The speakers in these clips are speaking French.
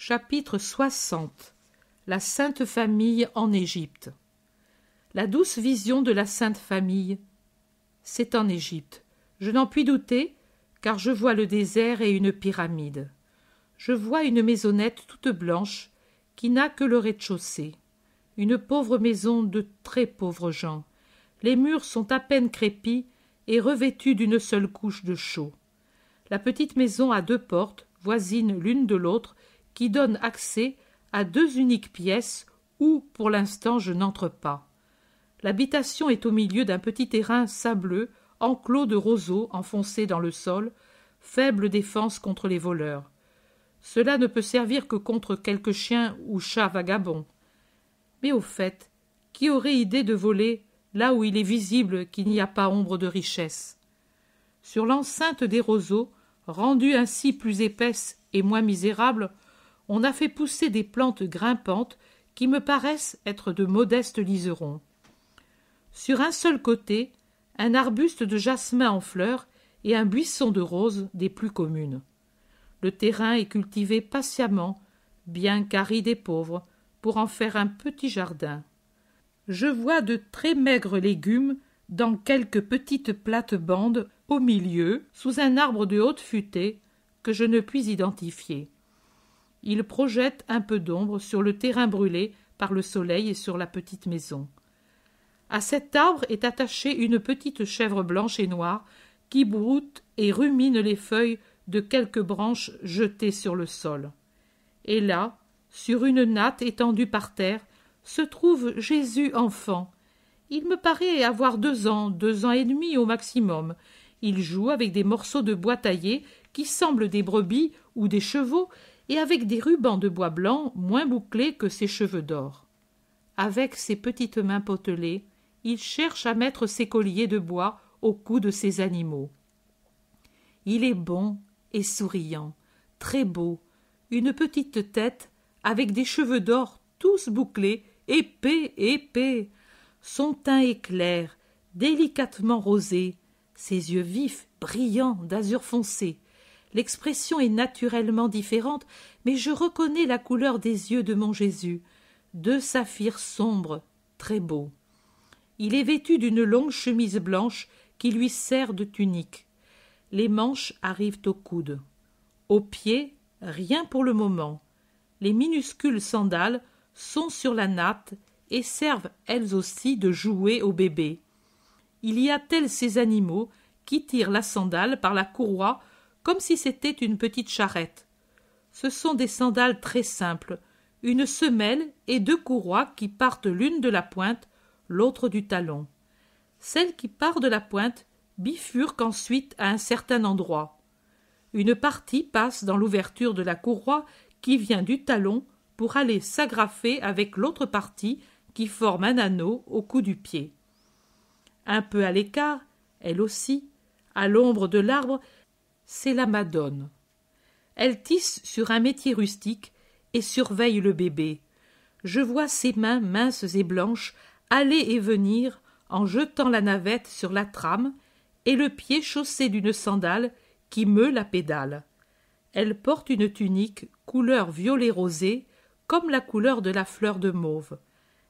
Chapitre 60. La Sainte Famille en Égypte. La douce vision de la Sainte Famille. C'est en Égypte. Je n'en puis douter, car je vois le désert et une pyramide. Je vois une maisonnette toute blanche, qui n'a que le rez-de-chaussée. Une pauvre maison de très pauvres gens. Les murs sont à peine crépis et revêtus d'une seule couche de chaux. La petite maison a 2 portes, voisines l'une de l'autre, qui donnent accès à 2 uniques pièces où, pour l'instant, je n'entre pas. L'habitation est au milieu d'un petit terrain sableux, enclos de roseaux enfoncés dans le sol, faible défense contre les voleurs. Cela ne peut servir que contre quelques chiens ou chats vagabonds. Mais au fait, qui aurait idée de voler là où il est visible qu'il n'y a pas ombre de richesse? Sur l'enceinte des roseaux, rendue ainsi plus épaisse et moins misérable, on a fait pousser des plantes grimpantes qui me paraissent être de modestes liserons. Sur un seul côté, un arbuste de jasmin en fleurs et un buisson de roses des plus communes. Le terrain est cultivé patiemment, bien qu'aride et pauvre, pour en faire un petit jardin. Je vois de très maigres légumes dans quelques petites plates-bandes au milieu, sous un arbre de haute futée que je ne puis identifier. Il projette un peu d'ombre sur le terrain brûlé par le soleil et sur la petite maison. À cet arbre est attachée une petite chèvre blanche et noire qui broute et rumine les feuilles de quelques branches jetées sur le sol. Et là, sur une natte étendue par terre, se trouve Jésus enfant. Il me paraît avoir 2 ans, 2 ans et demi au maximum. Il joue avec des morceaux de bois taillés qui semblent des brebis ou des chevaux et avec des rubans de bois blanc moins bouclés que ses cheveux d'or. Avec ses petites mains potelées, il cherche à mettre ses colliers de bois au cou de ses animaux. Il est bon et souriant, très beau, une petite tête avec des cheveux d'or tous bouclés, épais. Son teint est clair, délicatement rosé, ses yeux vifs, brillants, d'azur foncé. L'expression est naturellement différente, mais je reconnais la couleur des yeux de mon Jésus, 2 saphirs sombres, très beaux. Il est vêtu d'une longue chemise blanche qui lui sert de tunique. Les manches arrivent au coude. Aux pieds, rien pour le moment. Les minuscules sandales sont sur la natte et servent elles aussi de jouet au bébé. Il y a tels ces animaux qui tirent la sandale par la courroie comme si c'était une petite charrette. Ce sont des sandales très simples, une semelle et 2 courroies qui partent l'une de la pointe, l'autre du talon. Celle qui part de la pointe bifurque ensuite à un certain endroit. Une partie passe dans l'ouverture de la courroie qui vient du talon pour aller s'agrafer avec l'autre partie qui forme un anneau au cou du pied. Un peu à l'écart, elle aussi, à l'ombre de l'arbre, c'est la Madone. Elle tisse sur un métier rustique et surveille le bébé. Je vois ses mains minces et blanches aller et venir en jetant la navette sur la trame et le pied chaussé d'une sandale qui meut la pédale. Elle porte une tunique couleur violet rosé comme la couleur de la fleur de mauve.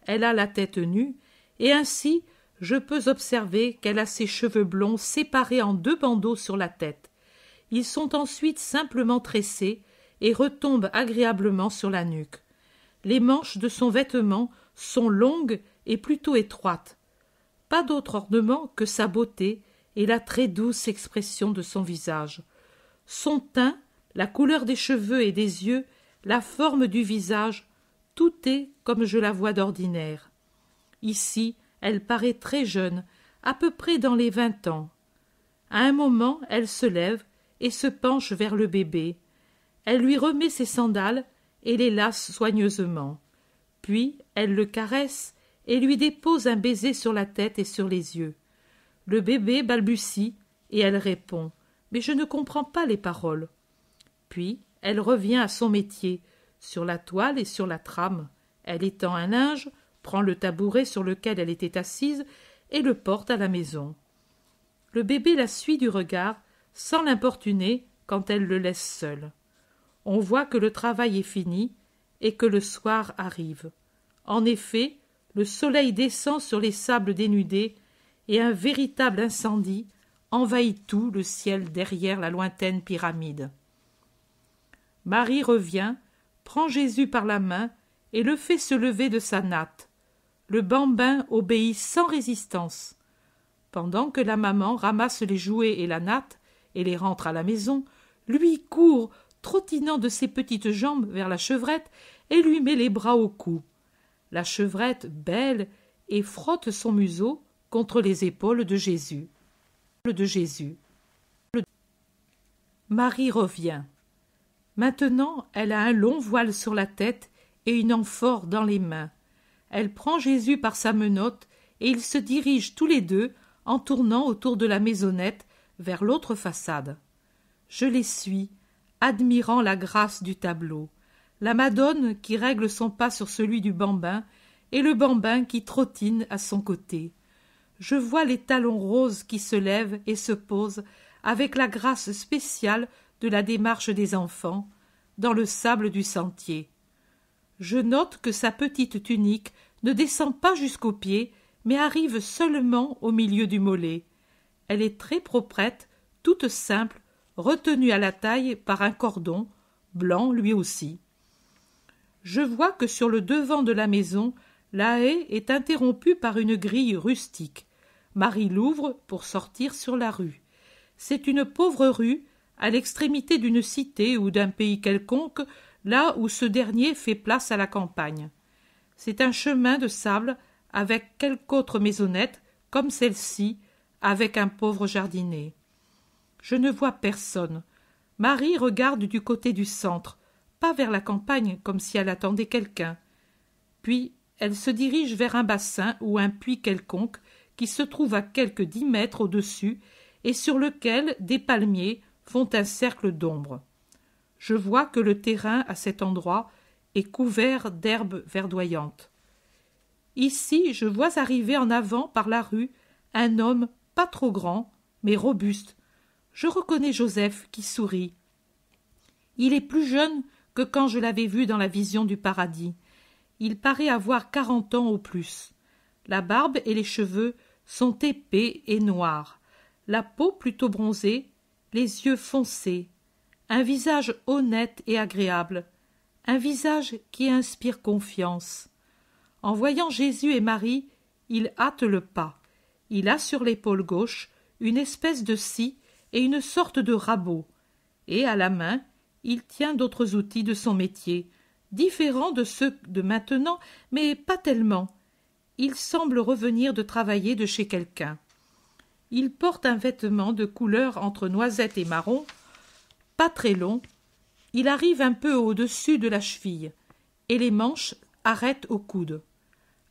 Elle a la tête nue et ainsi je peux observer qu'elle a ses cheveux blonds séparés en 2 bandeaux sur la tête. Ils sont ensuite simplement tressés et retombent agréablement sur la nuque. Les manches de son vêtement sont longues et plutôt étroites. Pas d'autre ornement que sa beauté et la très douce expression de son visage. Son teint, la couleur des cheveux et des yeux, la forme du visage, tout est comme je la vois d'ordinaire. Ici, elle paraît très jeune, à peu près dans les 20 ans. À un moment, elle se lève et se penche vers le bébé. Elle lui remet ses sandales et les lace soigneusement. Puis elle le caresse et lui dépose un baiser sur la tête et sur les yeux. Le bébé balbutie et elle répond « Mais je ne comprends pas les paroles ». Puis elle revient à son métier, sur la toile et sur la trame. Elle étend un linge, prend le tabouret sur lequel elle était assise et le porte à la maison. Le bébé la suit du regard, sans l'importuner quand elle le laisse seul. On voit que le travail est fini et que le soir arrive. En effet, le soleil descend sur les sables dénudés et un véritable incendie envahit tout le ciel derrière la lointaine pyramide. Marie revient, prend Jésus par la main et le fait se lever de sa natte. Le bambin obéit sans résistance. Pendant que la maman ramasse les jouets et la natte et les rentre à la maison, lui court, trottinant de ses petites jambes vers la chevrette et lui met les bras au cou. La chevrette bêle et frotte son museau contre les épaules de Jésus. Marie revient. Maintenant, elle a un long voile sur la tête et une amphore dans les mains. Elle prend Jésus par sa menotte et ils se dirigent tous les deux en tournant autour de la maisonnette vers l'autre façade. Je les suis, admirant la grâce du tableau, la Madone qui règle son pas sur celui du bambin et le bambin qui trottine à son côté. Je vois les talons roses qui se lèvent et se posent avec la grâce spéciale de la démarche des enfants dans le sable du sentier. Je note que sa petite tunique ne descend pas jusqu'aux pieds, mais arrive seulement au milieu du mollet. Elle est très proprette, toute simple, retenue à la taille par un cordon, blanc lui aussi. Je vois que sur le devant de la maison, la haie est interrompue par une grille rustique. Marie l'ouvre pour sortir sur la rue. C'est une pauvre rue, à l'extrémité d'une cité ou d'un pays quelconque, là où ce dernier fait place à la campagne. C'est un chemin de sable avec quelque autre maisonnette, comme celle-ci, avec un pauvre jardinet. Je ne vois personne. Marie regarde du côté du centre, pas vers la campagne comme si elle attendait quelqu'un. Puis elle se dirige vers un bassin ou un puits quelconque qui se trouve à quelque 10 mètres au-dessus et sur lequel des palmiers font un cercle d'ombre. Je vois que le terrain à cet endroit est couvert d'herbes verdoyantes. Ici, je vois arriver en avant par la rue un homme pas trop grand, mais robuste. Je reconnais Joseph qui sourit. Il est plus jeune que quand je l'avais vu dans la vision du paradis. Il paraît avoir 40 ans au plus. La barbe et les cheveux sont épais et noirs, la peau plutôt bronzée, les yeux foncés, un visage honnête et agréable, un visage qui inspire confiance. En voyant Jésus et Marie, il hâte le pas. Il a sur l'épaule gauche une espèce de scie et une sorte de rabot, et à la main, il tient d'autres outils de son métier, différents de ceux de maintenant, mais pas tellement. Il semble revenir de travailler de chez quelqu'un. Il porte un vêtement de couleur entre noisette et marron, pas très long. Il arrive un peu au-dessus de la cheville, et les manches arrêtent au coude.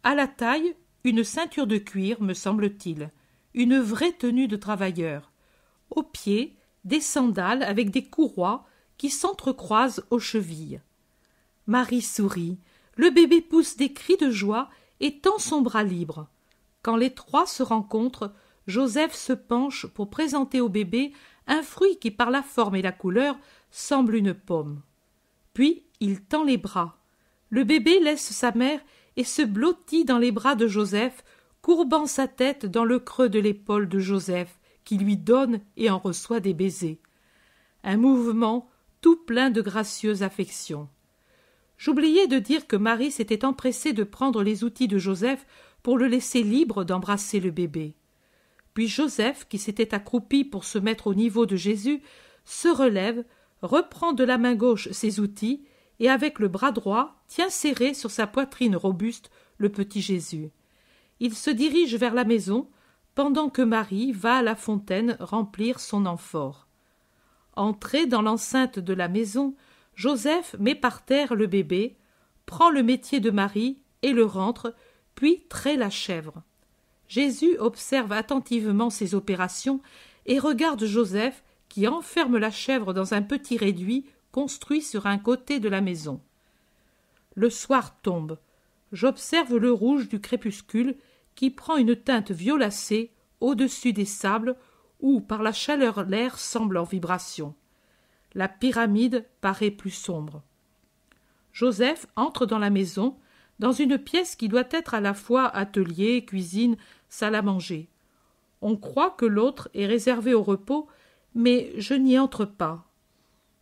À la taille, une ceinture de cuir, me semble-t-il, une vraie tenue de travailleur. Aux pieds, des sandales avec des courroies qui s'entrecroisent aux chevilles. Marie sourit, le bébé pousse des cris de joie et tend son bras libre. Quand les trois se rencontrent, Joseph se penche pour présenter au bébé un fruit qui, par la forme et la couleur, semble une pomme. Puis il tend les bras. Le bébé laisse sa mère et se blottit dans les bras de Joseph, courbant sa tête dans le creux de l'épaule de Joseph, qui lui donne et en reçoit des baisers. Un mouvement tout plein de gracieuse affection. J'oubliais de dire que Marie s'était empressée de prendre les outils de Joseph pour le laisser libre d'embrasser le bébé. Puis Joseph, qui s'était accroupi pour se mettre au niveau de Jésus, se relève, reprend de la main gauche ses outils et avec le bras droit tient serré sur sa poitrine robuste le petit Jésus. Il se dirige vers la maison pendant que Marie va à la fontaine remplir son amphore. Entré dans l'enceinte de la maison, Joseph met par terre le bébé, prend le métier de Marie et le rentre, puis traite la chèvre. Jésus observe attentivement ces opérations et regarde Joseph qui enferme la chèvre dans un petit réduit construit sur un côté de la maison. Le soir tombe. J'observe le rouge du crépuscule qui prend une teinte violacée au-dessus des sables où, par la chaleur, l'air semble en vibration. La pyramide paraît plus sombre. Joseph entre dans la maison, dans une pièce qui doit être à la fois atelier, cuisine, salle à manger. On croit que l'autre est réservé au repos, mais je n'y entre pas.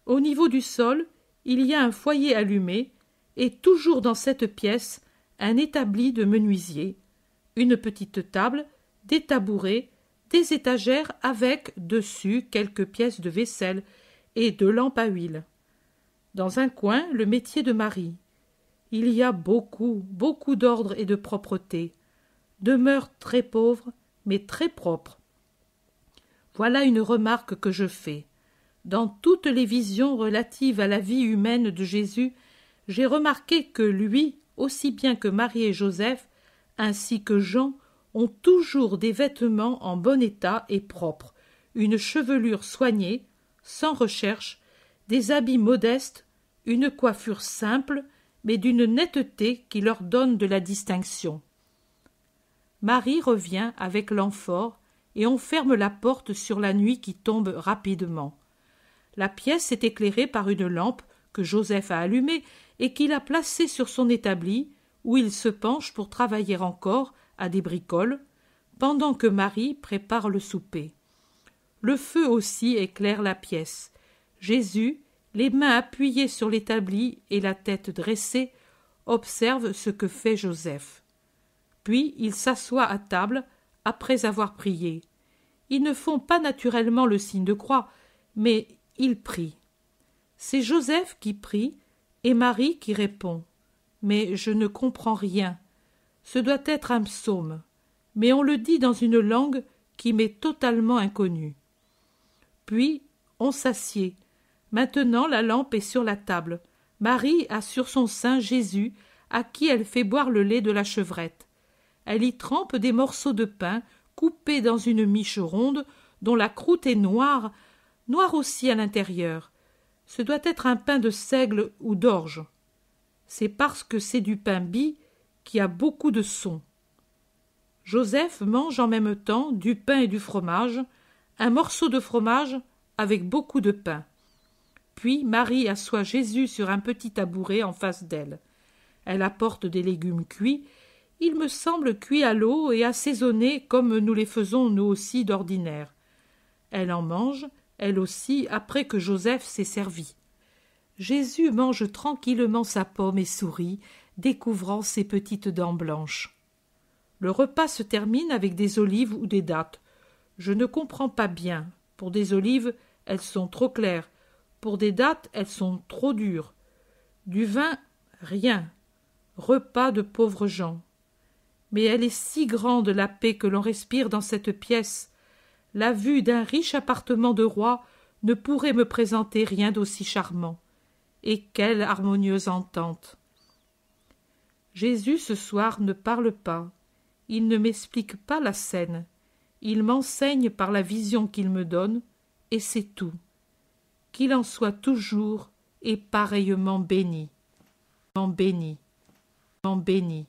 Au niveau du sol, il y a un foyer allumé, et toujours dans cette pièce, un établi de menuisier, une petite table, des tabourets, des étagères avec, dessus, quelques pièces de vaisselle et deux lampes à huile. Dans un coin, le métier de Marie. Il y a beaucoup d'ordre et de propreté. Demeure très pauvre, mais très propre. Voilà une remarque que je fais. Dans toutes les visions relatives à la vie humaine de Jésus, j'ai remarqué que lui, aussi bien que Marie et Joseph, ainsi que Jean, ont toujours des vêtements en bon état et propres, une chevelure soignée, sans recherche, des habits modestes, une coiffure simple, mais d'une netteté qui leur donne de la distinction. Marie revient avec l'amphore, et on ferme la porte sur la nuit qui tombe rapidement. La pièce est éclairée par une lampe que Joseph a allumée et qu'il a placée sur son établi, où il se penche pour travailler encore à des bricoles, pendant que Marie prépare le souper. Le feu aussi éclaire la pièce. Jésus, les mains appuyées sur l'établi et la tête dressée, observe ce que fait Joseph. Puis ils s'assoient à table après avoir prié. Ils ne font pas naturellement le signe de croix, mais ils prient. C'est Joseph qui prie et Marie qui répond. Mais je ne comprends rien. Ce doit être un psaume, mais on le dit dans une langue qui m'est totalement inconnue. Puis on s'assied. Maintenant la lampe est sur la table. Marie a sur son sein Jésus, à qui elle fait boire le lait de la chevrette. Elle y trempe des morceaux de pain coupés dans une miche ronde dont la croûte est noire, noire aussi à l'intérieur. Ce doit être un pain de seigle ou d'orge. C'est parce que c'est du pain bis qui a beaucoup de son. Joseph mange en même temps du pain et du fromage, un morceau de fromage avec beaucoup de pain. Puis Marie assoit Jésus sur un petit tabouret en face d'elle. Elle apporte des légumes cuits, il me semble cuits à l'eau et assaisonnés comme nous les faisons nous aussi d'ordinaire. Elle en mange, elle aussi, après que Joseph s'est servi. Jésus mange tranquillement sa pomme et sourit, découvrant ses petites dents blanches. Le repas se termine avec des olives ou des dattes. Je ne comprends pas bien. Pour des olives, elles sont trop claires. Pour des dattes, elles sont trop dures. Du vin, rien. Repas de pauvres gens. Mais elle est si grande la paix que l'on respire dans cette pièce. La vue d'un riche appartement de roi ne pourrait me présenter rien d'aussi charmant. Et quelle harmonieuse entente! Jésus, ce soir, ne parle pas. Il ne m'explique pas la scène. Il m'enseigne par la vision qu'il me donne, et c'est tout. Qu'il en soit toujours et pareillement béni. Béni. Béni.